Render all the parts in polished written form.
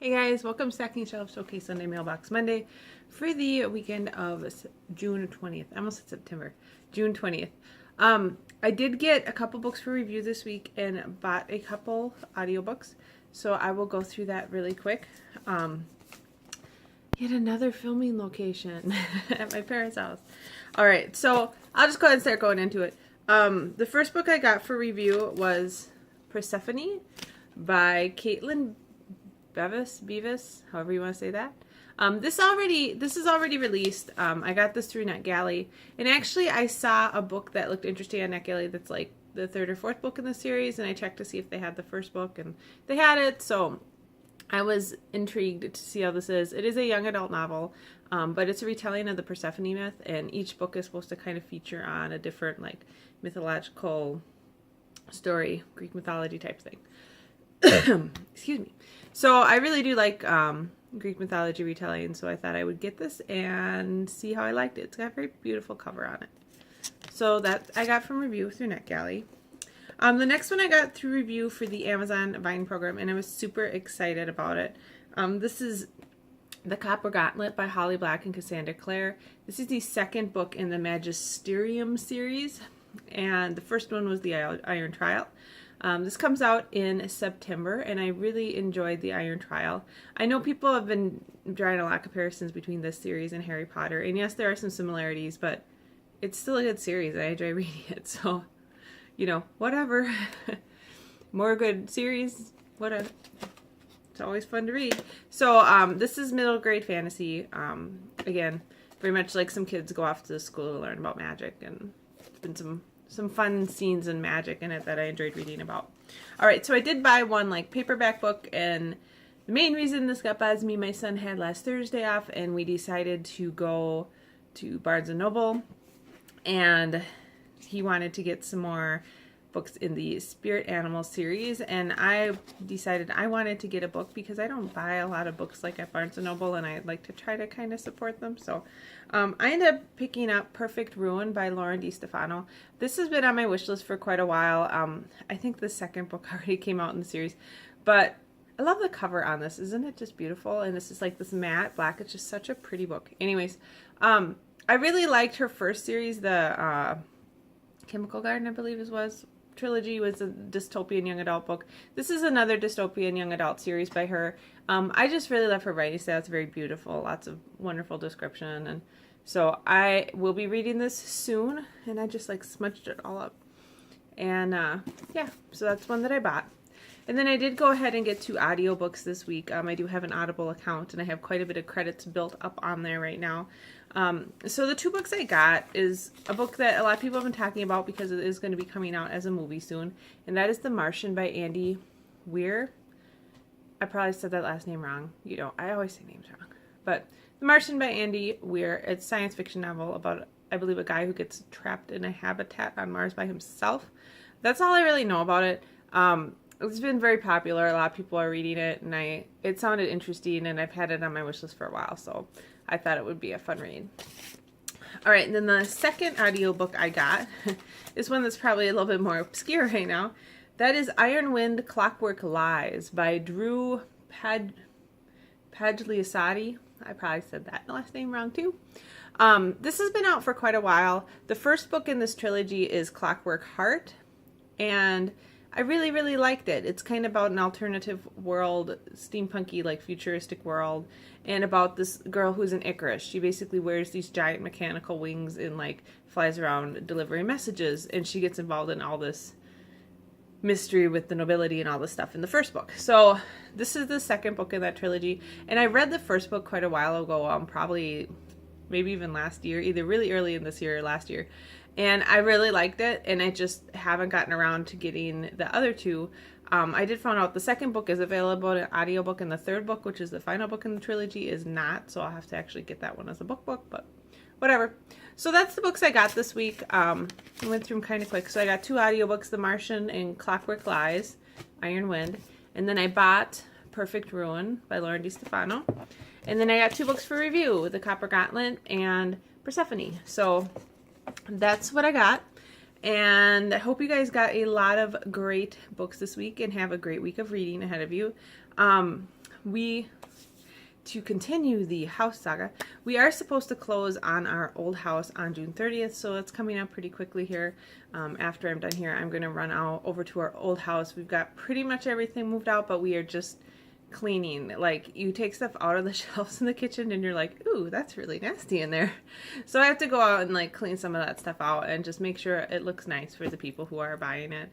Hey guys, welcome to Stacking Shelves Showcase Sunday Mailbox Monday for the weekend of June 20th. I almost said September. June 20th. I did get a couple books for review this week and bought a couple audiobooks, so I will go through that really quick. Yet another filming location at my parents' house. Alright, so I'll just go ahead and start going into it. The first book I got for review was Persephone by Caitlin Bevis, however you want to say that. This is already released. I got this through NetGalley, and actually I saw a book that looked interesting on NetGalley that's like the third or fourth book in the series, and I checked to see if they had the first book, and they had it, so I was intrigued to see how this is. It is a young adult novel, but it's a retelling of the Persephone myth, and each book is supposed to kind of feature on a different like mythological story, Greek mythology type thing. Excuse me. So I really do like Greek mythology retelling, so I thought I would get this and see how I liked it. It's got a very beautiful cover on it. So that I got from review through NetGalley. The next one I got through review for the Amazon Vine program, and I was super excited about it. This is The Copper Gauntlet by Holly Black and Cassandra Clare. This is the second book in the Magisterium series, and the first one was the Iron Trial. This comes out in September, and I really enjoyed the Iron Trial. I know people have been drawing a lot of comparisons between this series and Harry Potter, and yes, there are some similarities, but it's still a good series, and I enjoy reading it, so, you know, whatever. More good series, whatever. It's always fun to read. So, this is middle grade fantasy. Again, very much like some kids go off to school to learn about magic, and it's been some fun scenes and magic in it that I enjoyed reading about. Alright, so I did buy one like paperback book, and the main reason this got bought is my son had last Thursday off, and we decided to go to Barnes & Noble, and he wanted to get some more books in the Spirit Animal series, and I decided I wanted to get a book because I don't buy a lot of books like at Barnes & Noble, and I like to try to kind of support them. So I ended up picking up Perfect Ruin by Lauren DiStefano. This has been on my wish list for quite a while. I think the second book already came out in the series, but I love the cover on this. Isn't it just beautiful? And this is like this matte black. It's just such a pretty book. Anyways, I really liked her first series, the Chemical Garden, I believe it was. Trilogy was a dystopian young adult book. This is another dystopian young adult series by her. I just really love her writing style. It's very beautiful, lots of wonderful description, and so I will be reading this soon, and I just like smudged it all up. And yeah, so that's one that I bought. And then I did go ahead and get 2 audiobooks this week. I do have an Audible account, and I have quite a bit of credits built up on there right now. So the 2 books I got is a book that a lot of people have been talking about because it is going to be coming out as a movie soon, and that is The Martian by Andy Weir. I probably said that last name wrong. You know, I always say names wrong. But The Martian by Andy Weir, it's a science fiction novel about, I believe, a guy who gets trapped in a habitat on Mars by himself. That's all I really know about it. It's been very popular. A lot of people are reading it, and it sounded interesting, and I've had it on my wish list for a while, so I thought it would be a fun read. Alright, and then the second audiobook I got is one that's probably a little bit more obscure right now. That is Iron Wind Clockwork Lies by Drew Pagliasati. I probably said that last name wrong too. This has been out for quite a while. The first book in this trilogy is Clockwork Heart, and I really, really liked it. It's kind of about an alternative world, steampunky, like futuristic world, and about this girl who's an Icarus. She basically wears these giant mechanical wings and like flies around delivering messages, and she gets involved in all this mystery with the nobility and all this stuff in the first book. So this is the second book in that trilogy, and I read the first book quite a while ago, probably maybe even last year, either really early in this year or last year. And I really liked it, and I just haven't gotten around to getting the other 2. I did find out the second book is available in an audiobook, and the third book, which is the final book in the trilogy, is not, so I'll have to actually get that one as a book, but whatever. So that's the books I got this week. I went through them kind of quick. So I got 2 audiobooks, The Martian and Clockwork Lies, Iron Wind, and then I bought Perfect Ruin by Lauren DiStefano, and then I got 2 books for review, The Copper Gauntlet and Persephone. So that's what I got, and I hope you guys got a lot of great books this week and have a great week of reading ahead of you. to continue the house saga, we are supposed to close on our old house on June 30th, so it's coming up pretty quickly here. After I'm done here, I'm going to run out over to our old house. We've got pretty much everything moved out, but we are just cleaning. Like, you take stuff out of the shelves in the kitchen and you're like, ooh, that's really nasty in there. So I have to go out and like clean some of that stuff out and just make sure it looks nice for the people who are buying it.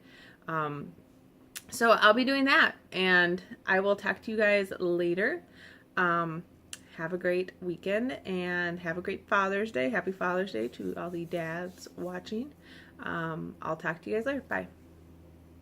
So I'll be doing that, and I will talk to you guys later. Have a great weekend and have a great Father's Day. Happy Father's Day to all the dads watching. I'll talk to you guys later. Bye.